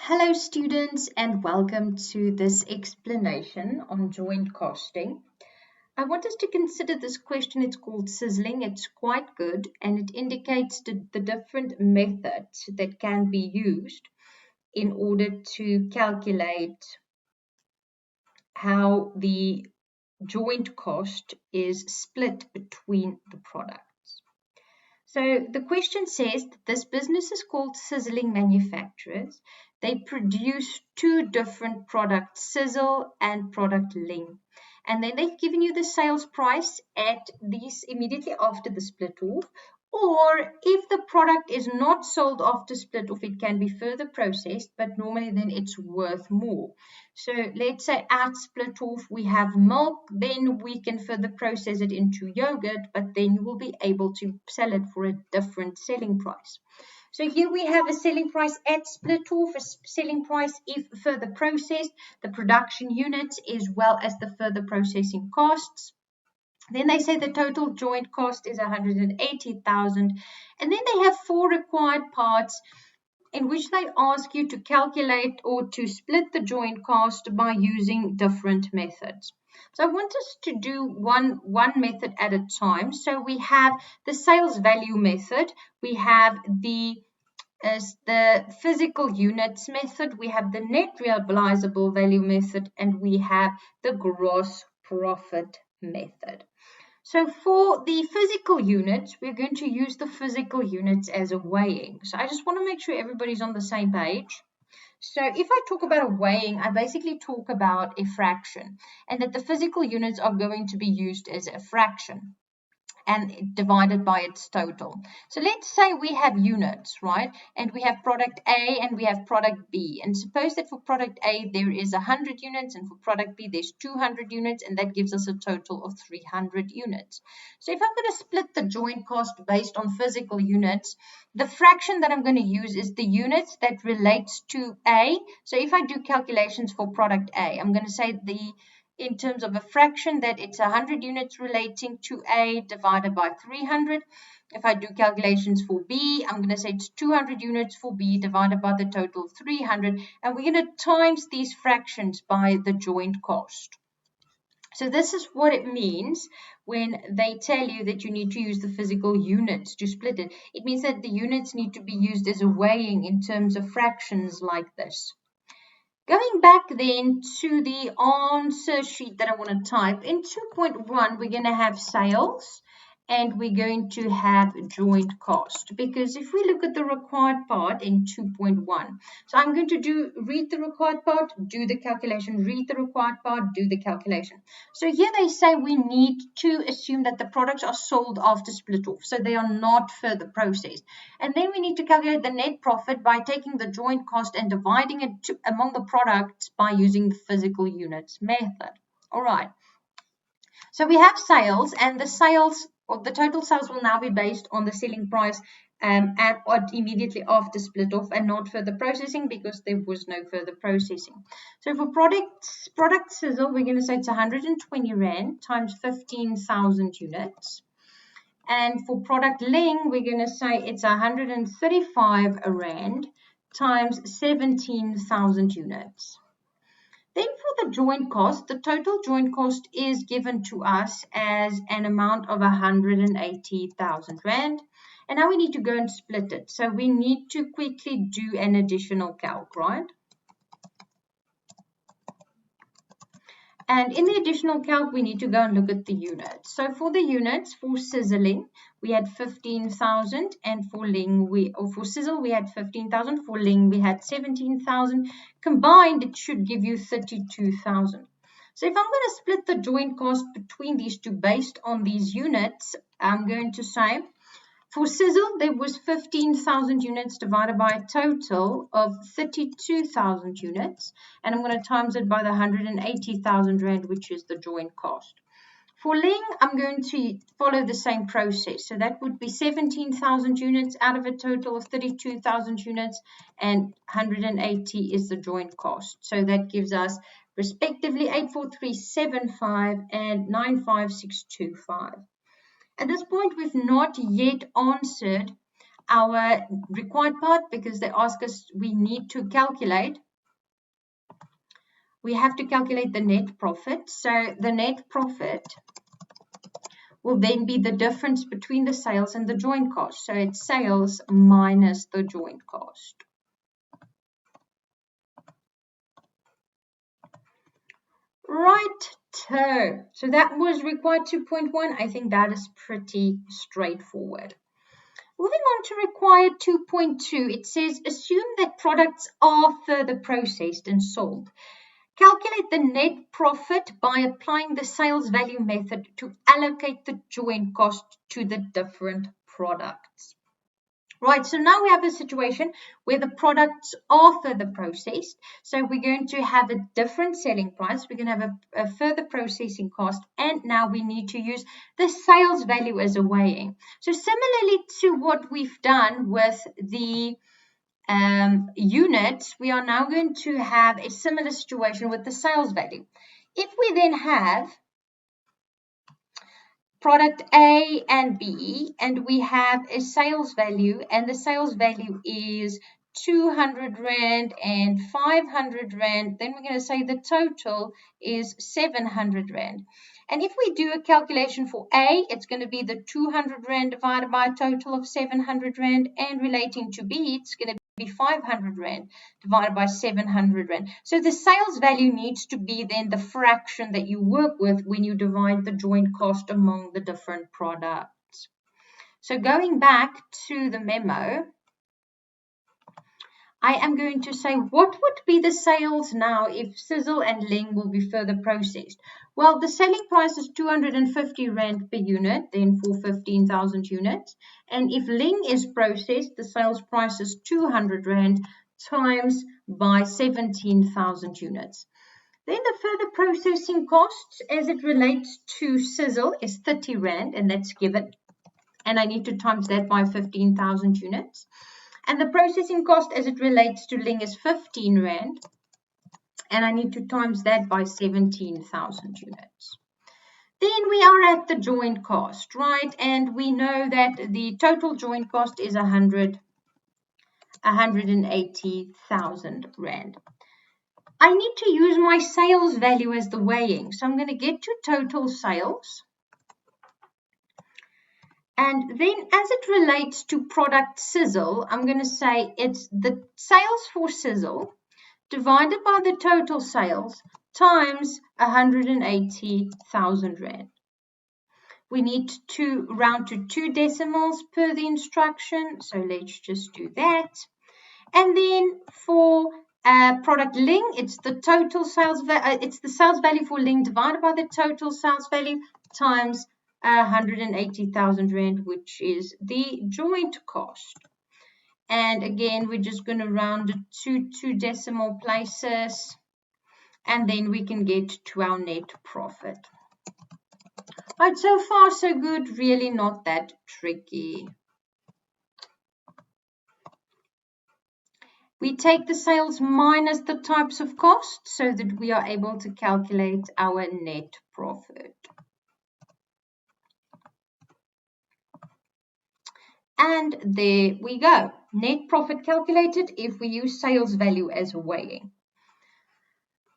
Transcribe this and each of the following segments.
Hello students and welcome to this explanation on joint costing. I want us to consider this question. It's called Sizzling. It's quite good and it indicates the different methods that can be used in order to calculate how the joint cost is split between the products. So the question says that this business is called Sizzling Manufacturers. They produce two different products, Sizzle and product Ling. And then they've given you the sales price at these immediately after the split off. Or if the product is not sold after split off, it can be further processed, but normally then it's worth more. So let's say at split off we have milk, then we can further process it into yogurt, but then you will be able to sell it for a different selling price. So here we have a selling price at split off, a selling price if further processed, the production units as well as the further processing costs. Then they say the total joint cost is 180,000, and then they have four required parts in which they ask you to calculate or to split the joint cost by using different methods. So I want us to do one method at a time. So we have the sales value method, we have the physical units method, we have the net realizable value method, and we have the gross profit method. So for the physical units, we're going to use the physical units as a weighing. So I just want to make sure everybody's on the same page. So if I talk about a weighing, I basically talk about a fraction, and that the physical units are going to be used as a fraction and divided by its total. So let's say we have units, right? And we have product A and we have product B. And suppose that for product A there is 100 units and for product B there's 200 units, and that gives us a total of 300 units. So if I'm going to split the joint cost based on physical units, the fraction that I'm going to use is the units that relates to A. So if I do calculations for product A, I'm going to say in terms of a fraction that it's 100 units relating to A divided by 300. If I do calculations for B, I'm going to say it's 200 units for B divided by the total 300. And we're going to times these fractions by the joint cost. So this is what it means when they tell you that you need to use the physical units to split it. It means that the units need to be used as a weighing in terms of fractions like this. Going back then to the answer sheet that I want to type, in 2.1 we're going to have sales and we're going to have joint cost, because if we look at the required part in 2.1, so I'm going to read the required part, do the calculation, read the required part, do the calculation. So here they say we need to assume that the products are sold after split off, so they are not further processed. And then we need to calculate the net profit by taking the joint cost and dividing it among the products by using the physical units method. All right. So we have sales, and the sales, or the total sales, will now be based on the selling price at immediately after split off and not further processing, because there was no further processing. So for product Sizzle, we're going to say it's 120 Rand times 15,000 units. And for product Ling, we're going to say it's 135 Rand times 17,000 units. Then for the joint cost, the total joint cost is given to us as an amount of 180,000 Rand. And now we need to go and split it. So we need to quickly do an additional calc, right? And in the additional calc, we need to go and look at the units. So for the units, for Sizzling, we had 15,000, and for Sizzle, we had 15,000. For Ling, we had 17,000. Combined, it should give you 32,000. So if I'm going to split the joint cost between these two based on these units, I'm going to say, for Sizzle, there was 15,000 units divided by a total of 32,000 units. And I'm going to times it by the 180,000 Rand, which is the joint cost. For Ling, I'm going to follow the same process. So that would be 17,000 units out of a total of 32,000 units, and 180 is the joint cost. So that gives us respectively 84375 and 95625. At this point, we've not yet answered our required part, because they ask us, we need to calculate. We have to calculate the net profit. So the net profit will then be the difference between the sales and the joint cost. So it's sales minus the joint cost. Right. So that was required 2.1. I think that is pretty straightforward. Moving on to required 2.2, it says assume that products are further processed and sold. Calculate the net profit by applying the sales value method to allocate the joint cost to the different products. Right, so now we have a situation where the products are further processed. So we're going to have a different selling price. We're going to have a further processing cost. And now we need to use the sales value as a weighing. So similarly to what we've done with the units, we are now going to have a similar situation with the sales value. If we then have product A and B, and we have a sales value, and the sales value is 200 Rand and 500 Rand, then we're going to say the total is 700 Rand. And if we do a calculation for A, it's going to be the 200 Rand divided by a total of 700 Rand, and relating to B, it's going to be 500 Rand divided by 700 Rand. So the sales value needs to be then the fraction that you work with when you divide the joint cost among the different products. So going back to the memo, I am going to say what would be the sales now if Sizzle and Ling will be further processed. Well, the selling price is 250 Rand per unit, then for 15,000 units. And if Ling is processed, the sales price is 200 Rand times by 17,000 units. Then the further processing costs as it relates to Sizzle is 30 Rand, and that's given. And I need to times that by 15,000 units. And the processing cost as it relates to Ling is 15 Rand. And I need to times that by 17,000 units. Then we are at the joint cost, right? And we know that the total joint cost is 180,000 Rand. I need to use my sales value as the weighing. So I'm going to get to total sales. And then as it relates to product Sizzle, I'm going to say it's the sales for Sizzle divided by the total sales times 180,000 Rand. We need to round to 2 decimals per the instruction, so let's just do that. And then for product Ling, it's the total sales it's the sales value for Ling divided by the total sales value times 180,000 Rand, which is the joint cost. And again, we're just going to round it to 2 decimal places, and then we can get to our net profit. Right, so far so good, really not that tricky. We take the sales minus the types of costs so that we are able to calculate our net profit. And there we go. Net profit calculated if we use sales value as a weighing.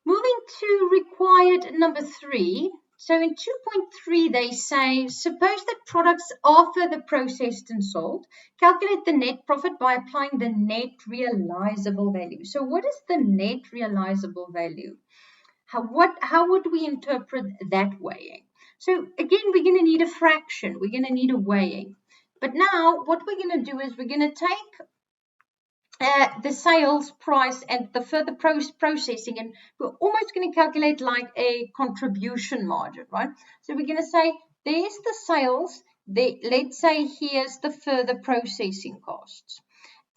Moving to required number 3. So in 2.3 they say, suppose that products are further processed and sold. Calculate the net profit by applying the net realizable value. So what is the net realizable value? How would we interpret that weighing? So again, we're going to need a fraction. We're going to need a weighing. But now what we're going to do is we're going to take the sales price and the further processing, and we're almost going to calculate like a contribution margin, right? So we're going to say there's the sales, let's say here's the further processing costs.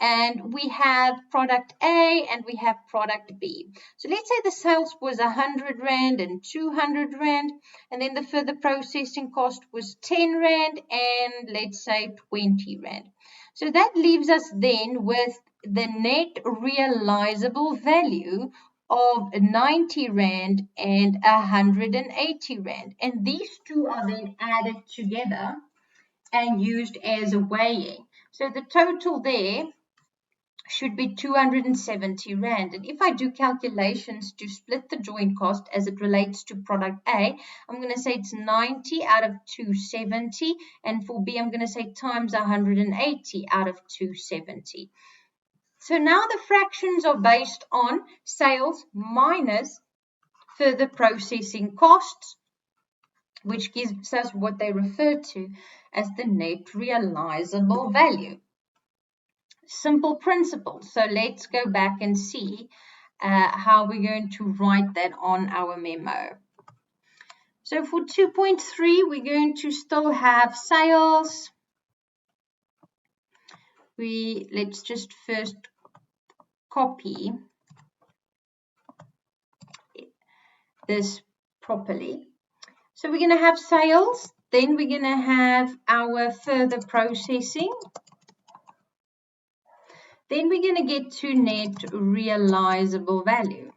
And we have product A and we have product B. So let's say the sales was 100 Rand and 200 Rand, and then the further processing cost was 10 Rand and let's say 20 Rand. So that leaves us then with the net realizable value of 90 Rand and 180 Rand. And these two are then added together and used as a weighing. So the total there should be 270 Rand. And if I do calculations to split the joint cost as it relates to product A, I'm going to say it's 90 out of 270. And for B, I'm going to say times 180 out of 270. So now the fractions are based on sales minus further processing costs, which gives us what they refer to as the net realizable value. Simple principle. So let's go back and see how we're going to write that on our memo. So for 2.3, we're going to still have sales. Let's just first copy this properly. So we're going to have sales, then we're going to have our further processing. Then we're going to get to net realizable value.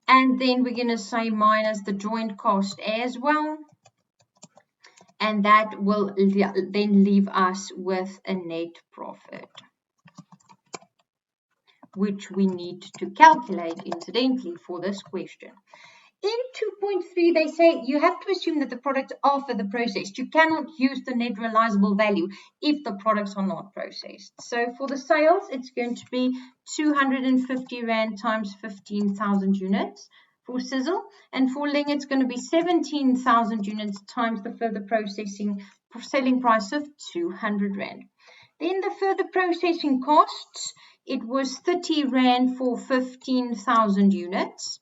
And then we're going to say minus the joint cost as well. And that will then leave us with a net profit, which we need to calculate incidentally for this question. In 2.3, they say you have to assume that the products are further processed. You cannot use the net realizable value if the products are not processed. So for the sales, it's going to be 250 Rand times 15,000 units for Sizzle. And for Ling, it's going to be 17,000 units times the further processing selling price of 200 Rand. Then the further processing costs, it was 30 Rand for 15,000 units.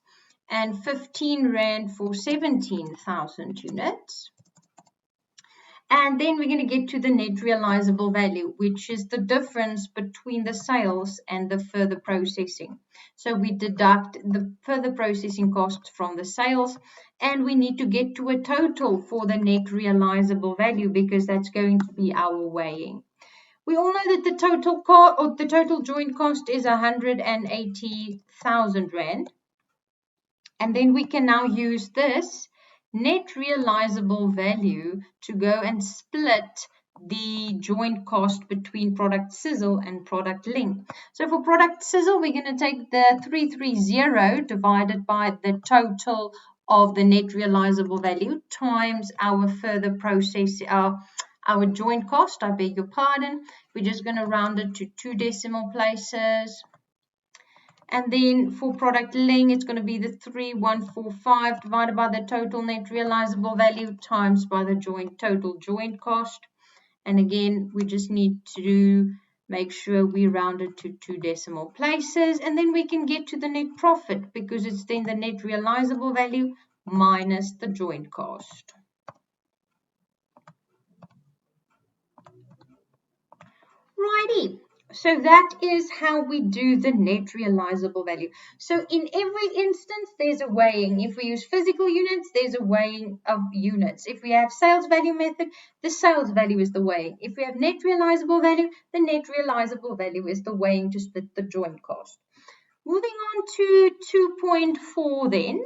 And 15 Rand for 17,000 units. And then we're going to get to the net realizable value, which is the difference between the sales and the further processing. So we deduct the further processing costs from the sales, and we need to get to a total for the net realizable value because that's going to be our weighing. We all know that the total joint cost is 180,000 Rand. And then we can now use this net realizable value to go and split the joint cost between product Sizzle and product Ling. So for product Sizzle, we're going to take the 330 divided by the total of the net realizable value times our further process, our joint cost, I beg your pardon. We're just going to round it to 2 decimal places. And then for product Ling, it's going to be the 3145 divided by the total net realizable value times by the total joint cost. And again, we just need to make sure we round it to 2 decimal places. And then we can get to the net profit because it's then the net realizable value minus the joint cost. Righty. So that is how we do the net realizable value. So in every instance, there's a weighing. If we use physical units, there's a weighing of units. If we have sales value method, the sales value is the weighing. If we have net realizable value, the net realizable value is the weighing to split the joint cost. Moving on to 2.4 then.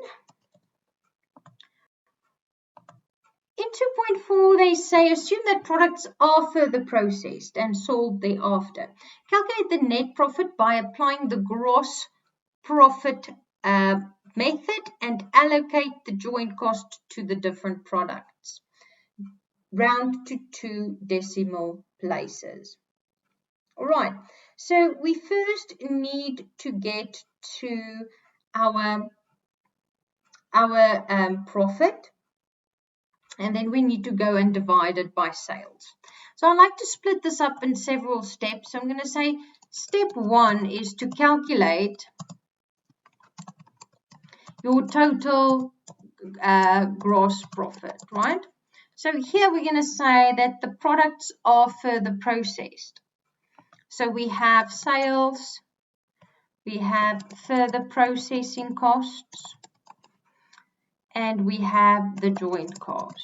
In 2.4, they say, assume that products are further processed and sold thereafter. Calculate the net profit by applying the gross profit method and allocate the joint cost to the different products. Round to 2 decimal places. All right, so we first need to get to our profit. And then we need to go and divide it by sales. So I like to split this up in several steps. So I'm going to say step 1 is to calculate your total gross profit, right? So here we're going to say that the products are further processed. So we have sales, we have further processing costs, and we have the joint cost.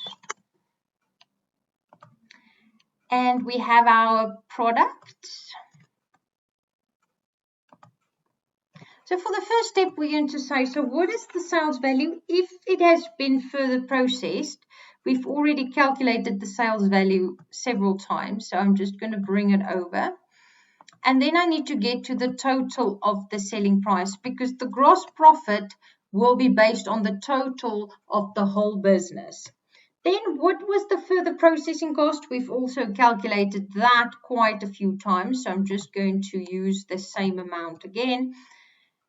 And we have our products. So for the first step, we're going to say, so what is the sales value if it has been further processed? We've already calculated the sales value several times, so I'm just going to bring it over. And then I need to get to the total of the selling price, because the gross profit will be based on the total of the whole business. Then what was the further processing cost? We've also calculated that quite a few times, so I'm just going to use the same amount again.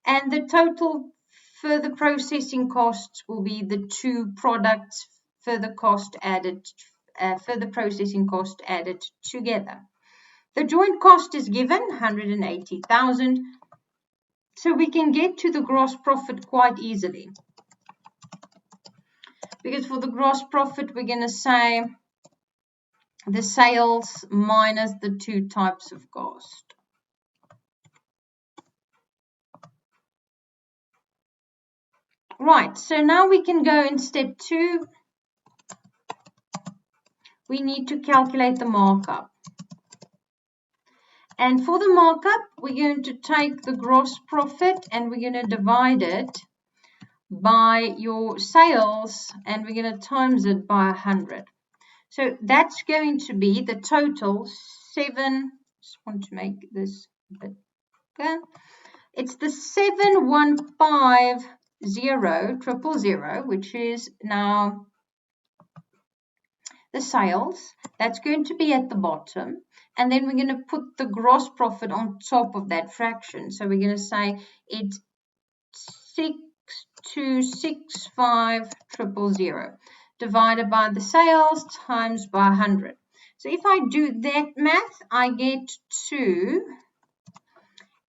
And the total further processing costs will be the two products further processing cost added together. The joint cost is given 180,000, so we can get to the gross profit quite easily. Because for the gross profit, we're going to say the sales minus the two types of cost. Right, so now we can go in step 2. We need to calculate the markup. And for the markup, we're going to take the gross profit and we're going to divide it by your sales, and we're going to times it by 100. So that's going to be the total 7. Just want to make this a bit bigger. It's the 7,150,000, which is now the sales. That's going to be at the bottom. And then we're going to put the gross profit on top of that fraction. So we're going to say it's 6,265,000 divided by the sales times by 100. So if I do that math, I get to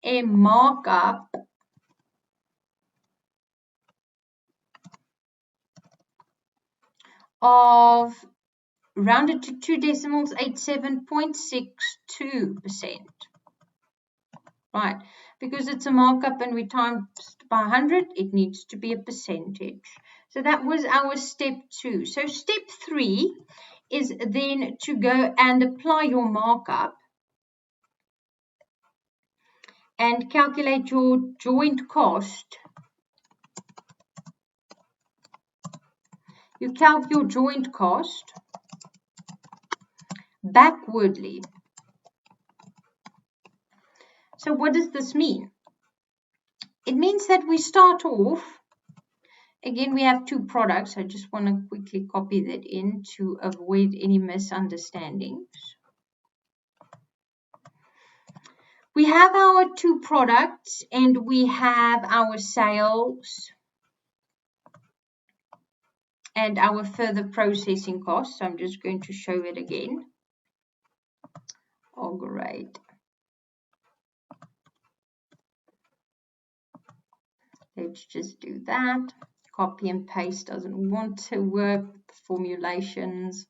a markup of, rounded to 2 decimals, 87.62%. Right, because it's a markup and we times by 100, it needs to be a percentage. So that was our step 2. So step 3 is then to go and apply your markup and calculate your joint cost. You calculate your joint cost backwardly. So what does this mean? It means that we start off, again, we have 2 products. I just want to quickly copy that in to avoid any misunderstandings. We have our 2 products and we have our sales and our further processing costs. So I'm just going to show it again. Oh, great. Let's just do that. Copy and paste doesn't want to work. Formulations.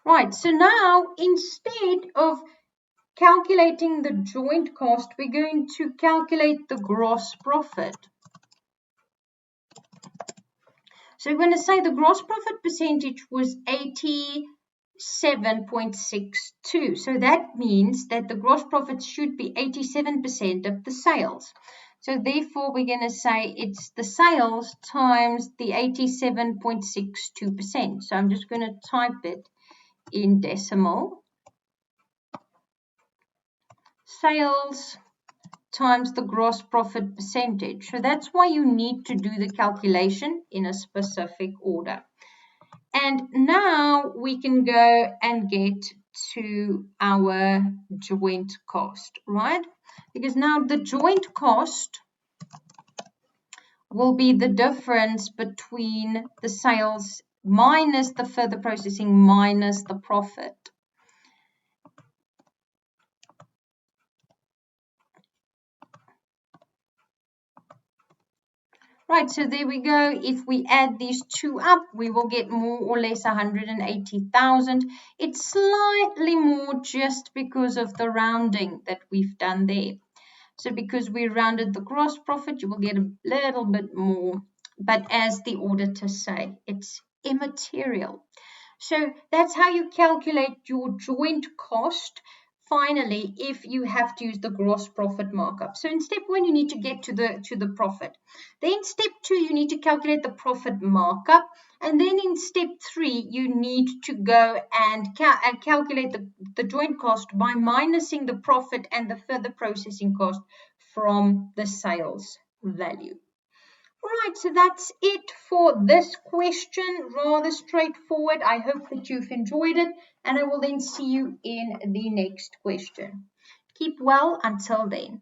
Right, so now instead of calculating the joint cost, we're going to calculate the gross profit. So we're going to say the gross profit percentage was 87.62. So that means that the gross profit should be 87% of the sales. So therefore, we're going to say it's the sales times the 87.62%. So I'm just going to type it in decimal. Sales times the gross profit percentage. So that's why you need to do the calculation in a specific order. And now we can go and get to our joint cost, right? Because now the joint cost will be the difference between the sales minus the further processing minus the profit. Right, so there we go. If we add these 2 up, we will get more or less 180,000. It's slightly more just because of the rounding that we've done there. So because we rounded the gross profit, you will get a little bit more. But as the auditors say, it's immaterial. So that's how you calculate your joint cost finally, if you have to use the gross profit markup. So in step 1, you need to get to the profit. Then step 2, you need to calculate the profit markup. And then in step 3, you need to go and calculate the joint cost by minusing the profit and the further processing cost from the sales value. Right, so that's it for this question. Rather straightforward. I hope that you've enjoyed it, and I will then see you in the next question. Keep well until then.